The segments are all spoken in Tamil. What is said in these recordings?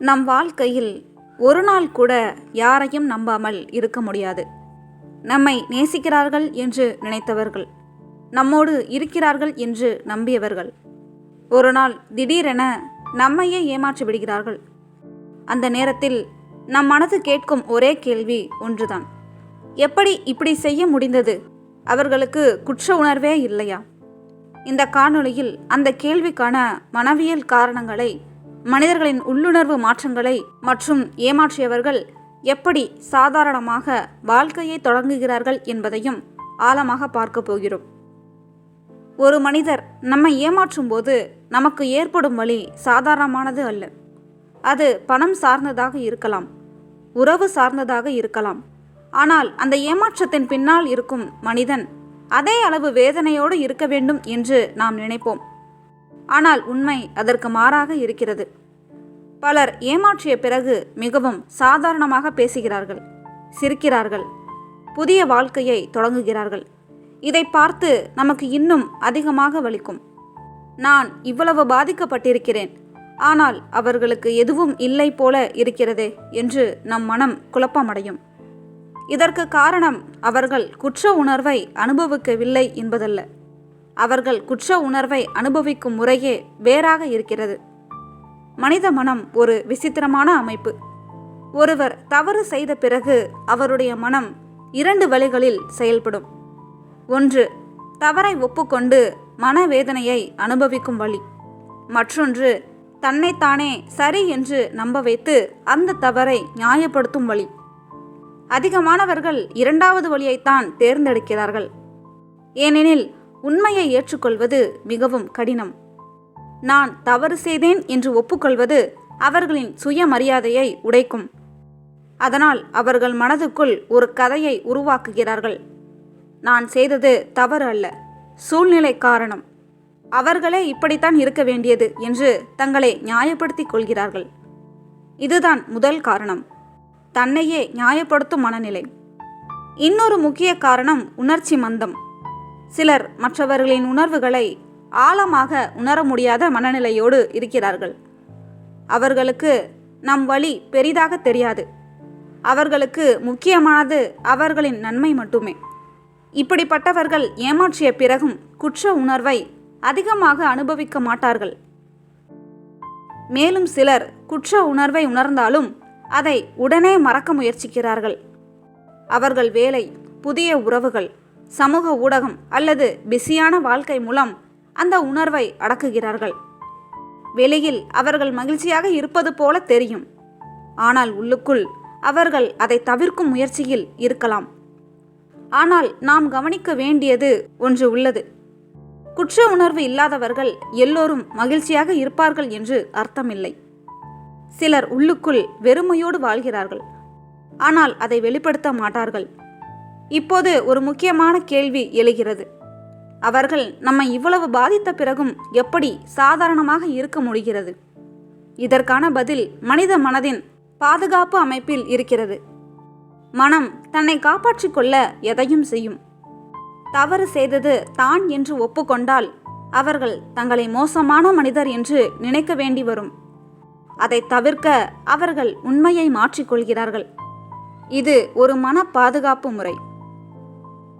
நம் வாழ்க்கையில் ஒரு நாள் கூட யாரையும் நம்பாமல் இருக்க முடியாது. நம்மை நேசிக்கிறார்கள் என்று நினைத்தவர்கள், நம்மோடு இருக்கிறார்கள் என்று நம்பியவர்கள், ஒரு நாள் திடீரென நம்மையே ஏமாற்றி விடுகிறார்கள். அந்த நேரத்தில் நம் மனது கேட்கும் ஒரே கேள்வி ஒன்றுதான்: எப்படி இப்படி செய்ய முடிந்தது? அவர்களுக்கு குற்ற உணர்வே இல்லையா? இந்த காணொளியில் அந்த கேள்விக்கான மனவியல் காரணங்களை, மனிதர்களின் உள்ளுணர்வு மாற்றங்களை மற்றும் ஏமாற்றியவர்கள் எப்படி சாதாரணமாக வாழ்க்கையை தொடங்குகிறார்கள் என்பதையும் ஆழமாக பார்க்க போகிறோம். ஒரு மனிதர் நம்மை ஏமாற்றும் போது நமக்கு ஏற்படும் வலி சாதாரணமானது அல்ல. அது பணம் சார்ந்ததாக இருக்கலாம், உறவு சார்ந்ததாக இருக்கலாம். ஆனால் அந்த ஏமாற்றத்தின் பின்னால் இருக்கும் மனிதன் அதே அளவு வேதனையோடு இருக்க வேண்டும் என்று நாம் நினைப்போம். ஆனால் உண்மை அதற்கு மாறாக இருக்கிறது. பலர் ஏமாற்றிய பிறகு மிகவும் சாதாரணமாக பேசுகிறார்கள், சிரிக்கிறார்கள், புதிய வாழ்க்கையை தொடங்குகிறார்கள். இதை பார்த்து நமக்கு இன்னும் அதிகமாக வலிக்கும். நான் இவ்வளவு பாதிக்கப்பட்டிருக்கிறேன், ஆனால் அவர்களுக்கு எதுவும் இல்லை போல இருக்கிறதே என்று நம் மனம் குழப்பமடையும். இதற்கு காரணம் அவர்கள் குற்ற உணர்வை அனுபவிக்கவில்லை என்பதல்ல. அவர்கள் குற்ற உணர்வை அனுபவிக்கும் முறையே வேறாக இருக்கிறது. மனித மனம் ஒரு விசித்திரமான அமைப்பு. ஒருவர் தவறு செய்த பிறகு அவருடைய மனம் இரண்டு வழிகளில் செயல்படும். ஒன்று, தவறை ஒப்புக்கொண்டு மனவேதனையை அனுபவிக்கும் வழி. மற்றொன்று, தன்னைத்தானே சரி என்று நம்ப வைத்து அந்த தவறை நியாயப்படுத்தும் வழி. அதிகமானவர்கள் இரண்டாவது வழியைத்தான் தேர்ந்தெடுக்கிறார்கள். ஏனெனில் உண்மையை ஏற்றுக்கொள்வது மிகவும் கடினம். நான் தவறு செய்தேன் என்று ஒப்புக்கொள்வது அவர்களின் சுயமரியாதையை உடைக்கும். அதனால் அவர்கள் மனதுக்குள் ஒரு கதையை உருவாக்குகிறார்கள். நான் செய்தது தவறு அல்ல, சூழ்நிலை காரணம், அவர்களே இப்படித்தான் இருக்க வேண்டியது என்று தங்களை நியாயப்படுத்திக் கொள்கிறார்கள். இதுதான் முதல் காரணம், தன்னையே நியாயப்படுத்தும் மனநிலை. இன்னொரு முக்கிய காரணம் உணர்ச்சி மந்தம். சிலர் மற்றவர்களின் உணர்வுகளை ஆழமாக உணர முடியாத மனநிலையோடு இருக்கிறார்கள். அவர்களுக்கு நம் வழி பெரிதாக தெரியாது. அவர்களுக்கு முக்கியமானது அவர்களின் நன்மை மட்டுமே. இப்படிப்பட்டவர்கள் ஏமாற்றிய பிறகும் குற்ற உணர்வை அதிகமாக அனுபவிக்க மாட்டார்கள். மேலும் சிலர் குற்ற உணர்வை உணர்ந்தாலும் அதை உடனே மறக்க முயற்சிக்கிறார்கள். அவர்கள் வேலை, புதிய உறவுகள், சமூக ஊடகம் அல்லது பிஸியான வாழ்க்கை மூலம் அந்த உணர்வை அடக்குகிறார்கள். வெளியில் அவர்கள் மகிழ்ச்சியாக இருப்பது போல தெரியும், ஆனால் உள்ளுக்குள் அவர்கள் அதை தவிர்க்கும் முயற்சியில் இருக்கலாம். ஆனால் நாம் கவனிக்க வேண்டியது ஒன்று உள்ளது. குற்ற உணர்வு இல்லாதவர்கள் எல்லோரும் மகிழ்ச்சியாக இருப்பார்கள் என்று அர்த்தமில்லை. சிலர் உள்ளுக்குள் வெறுமையோடு வாழ்கிறார்கள், ஆனால் அதை வெளிப்படுத்த மாட்டார்கள். இப்போது ஒரு முக்கியமான கேள்வி எழுகிறது: அவர்கள் நம்மை இவ்வளவு பாதித்த பிறகும் எப்படி சாதாரணமாக இருக்க முடிகிறது? இதற்கான பதில் மனித மனதின் பாதுகாப்பு அமைப்பில் இருக்கிறது. மனம் தன்னை காப்பாற்றிக் கொள்ள எதையும் செய்யும். தவறு செய்தது தான் என்று ஒப்புக்கொண்டால் அவர்கள் தங்களை மோசமான மனிதர் என்று நினைக்க வேண்டி வரும். அதை தவிர்க்க அவர்கள் உண்மையை மாற்றிக்கொள்கிறார்கள். இது ஒரு மன பாதுகாப்பு முறை.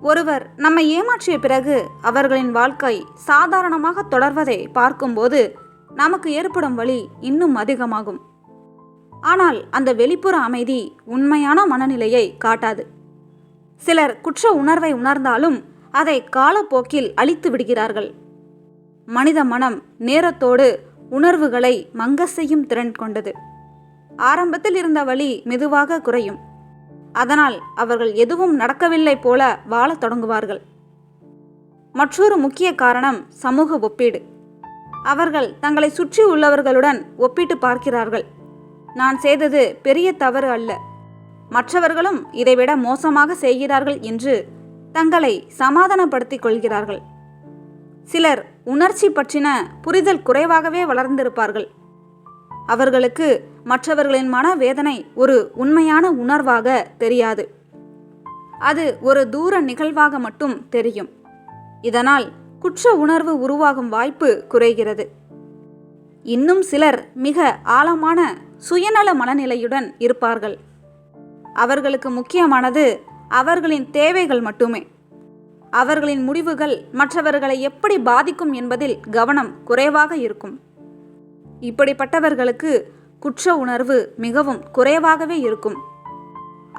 ஒருவர் நம்மை ஏமாற்றிய பிறகு அவர்களின் வாழ்க்கை சாதாரணமாக தொடர்வதை பார்க்கும்போது நமக்கு ஏற்படும் வலி இன்னும் அதிகமாகும். ஆனால் அந்த வெளிப்புற அமைதி உண்மையான மனநிலையை காட்டாது. சிலர் குற்ற உணர்வை உணர்ந்தாலும் அதை காலப்போக்கில் அழித்து விடுகிறார்கள். மனித மனம் நேரத்தோடு உணர்வுகளை மங்க செய்யும் திறன் கொண்டது. ஆரம்பத்தில் இருந்த வலி மெதுவாக குறையும். அதனால் அவர்கள் எதுவும் நடக்கவில்லை போல வாழத் தொடங்குவார்கள். மற்றொரு முக்கிய காரணம் சமூக ஒப்பீடு. அவர்கள் தங்களை சுற்றி உள்ளவர்களுடன் ஒப்பிட்டு பார்க்கிறார்கள். நான் செய்தது பெரிய தவறு அல்ல, மற்றவர்களும் இதைவிட மோசமாக செய்கிறார்கள் என்று தங்களை சமாதானப்படுத்திக் கொள்கிறார்கள். சிலர் உணர்ச்சி பற்றின புரிதல் குறைவாகவே வளர்ந்திருப்பார்கள். அவர்களுக்கு மற்றவர்களின் மனவேதனை ஒரு உண்மையான உணர்வாக தெரியாது. அது ஒரு தூர நிகழ்வாக மட்டும் தெரியும். இதனால் குற்ற உணர்வு உருவாகும் வாய்ப்பு குறைகிறது. இன்னும் சிலர் மிக ஆழமான சுயநல மனநிலையுடன் இருப்பார்கள். அவர்களுக்கு முக்கியமானது அவர்களின் தேவைகள் மட்டுமே. அவர்களின் முடிவுகள் மற்றவர்களை எப்படி பாதிக்கும் என்பதில் கவனம் குறைவாக இருக்கும். இப்படிப்பட்டவர்களுக்கு குற்ற உணர்வு மிகவும் குறைவாகவே இருக்கும்.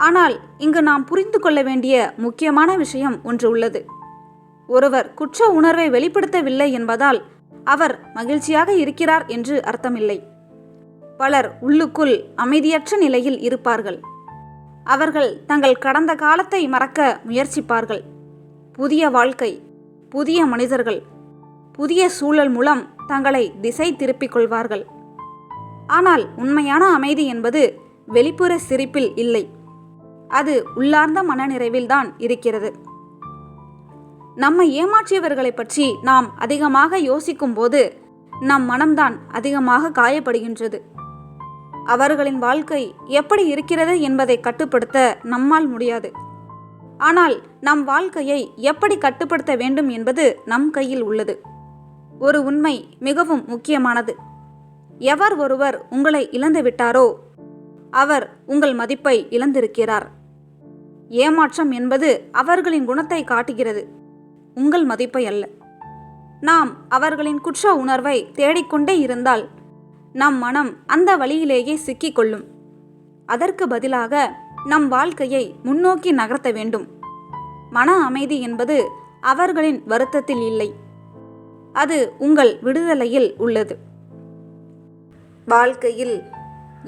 ஆனால் இங்கு நாம் புரிந்து கொள்ள வேண்டிய முக்கியமான விஷயம் ஒன்று உள்ளது. ஒருவர் குற்ற உணர்வை வெளிப்படுத்தவில்லை என்பதால் அவர் மகிழ்ச்சியாக இருக்கிறார் என்று அர்த்தமில்லை. பலர் உள்ளுக்குள் அமைதியற்ற நிலையில் இருப்பார்கள். அவர்கள் தங்கள் கடந்த காலத்தை மறக்க முயற்சிப்பார்கள். புதிய வாழ்க்கை, புதிய மனிதர்கள், புதிய சூழல் மூலம் தங்களை திசை திருப்பிக் கொள்வார்கள். ஆனால் உண்மையான அமைதி என்பது வெளிப்புற சிரிப்பில் இல்லை. அது உள்ளார்ந்த மனநிறைவில்தான் இருக்கிறது. நம்மை ஏமாற்றியவர்களை பற்றி நாம் அதிகமாக யோசிக்கும் போது நம் மனம்தான் அதிகமாக காயப்படுகின்றது. அவர்களின் வாழ்க்கை எப்படி இருக்கிறது என்பதை கட்டுப்படுத்த நம்மால் முடியாது. ஆனால் நம் வாழ்க்கையை எப்படி கட்டுப்படுத்த வேண்டும் என்பது நம் கையில் உள்ளது. ஒரு உண்மை மிகவும் முக்கியமானது. எவர் ஒருவர் உங்களை இழந்துவிட்டாரோ அவர் உங்கள் மதிப்பை இழந்திருக்கிறார். ஏமாற்றம் என்பது அவர்களின் குணத்தை காட்டுகிறது, உங்கள் மதிப்பை அல்ல. நாம் அவர்களின் குற்ற உணர்வை தேடிக்கொண்டே இருந்தால் நம் மனம் அந்த வழியிலேயே சிக்கிக்கொள்ளும். அதற்கு பதிலாக நம் வாழ்க்கையை முன்னோக்கி நகர்த்த வேண்டும். மன அமைதி என்பது அவர்களின் வருத்தத்தில் இல்லை, அது உங்கள் விடுதலையில் உள்ளது. வாழ்க்கையில்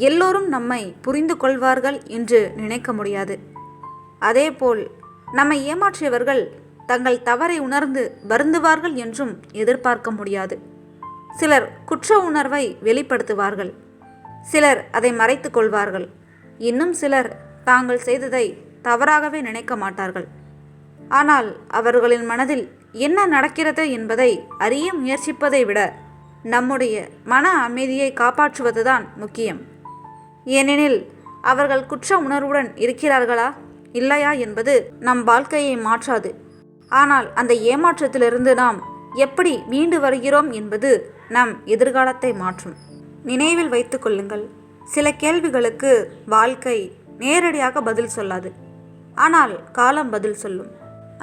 எல்லோரும் நம்மை புரிந்து கொள்வார்கள் என்று நினைக்க முடியாது. அதேபோல் நம்மை ஏமாற்றியவர்கள் தங்கள் தவறை உணர்ந்து வருந்துவார்கள் என்றும் எதிர்பார்க்க முடியாது. சிலர் குற்ற உணர்வை வெளிப்படுத்துவார்கள், சிலர் அதை மறைத்து கொள்வார்கள். இன்னும் சிலர் தாங்கள் செய்ததை தவறாகவே நினைக்க மாட்டார்கள். ஆனால் அவர்களின் மனதில் என்ன நடக்கிறது என்பதை அறிய முயற்சிப்பதை விட நம்முடைய மன அமைதியை காப்பாற்றுவதுதான் முக்கியம். ஏனெனில் அவர்கள் குற்ற உணர்வுடன் இருக்கிறார்களா இல்லையா என்பது நம் வாழ்க்கையை மாற்றாது. ஆனால் அந்த ஏமாற்றத்திலிருந்து நாம் எப்படி மீண்டு வருகிறோம் என்பது நம் எதிர்காலத்தை மாற்றும். நினைவில் வைத்துக் கொள்ளுங்கள், சில கேள்விகளுக்கு வாழ்க்கை நேரடியாக பதில் சொல்லாது, ஆனால் காலம் பதில் சொல்லும்.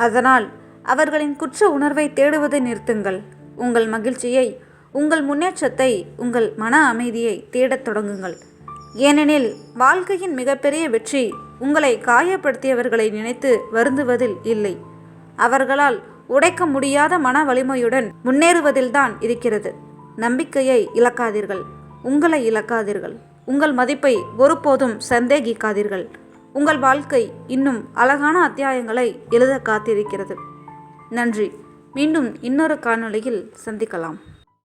அதனால் அவர்களின் குற்ற உணர்வை தேடுவதை நிறுத்துங்கள். உங்கள் மகிழ்ச்சியை, உங்கள் முன்னேற்றத்தை, உங்கள் மன அமைதியை தேடத் தொடங்குங்கள். ஏனெனில் வாழ்க்கையின் மிகப்பெரிய வெற்றி உங்களை காயப்படுத்தியவர்களை நினைத்து வருந்துவதில் இல்லை, அவர்களால் உடைக்க முடியாத மன வலிமையுடன் முன்னேறுவதில்தான் இருக்கிறது. நம்பிக்கையை இழக்காதீர்கள், உங்களை இழக்காதீர்கள், உங்கள் மதிப்பை ஒருபோதும் சந்தேகிக்காதீர்கள். உங்கள் வாழ்க்கை இன்னும் அழகான அத்தியாயங்களை எழுத காத்திருக்கிறது. நன்றி. மீண்டும் இன்னொரு காணொளியில் சந்திக்கலாம்.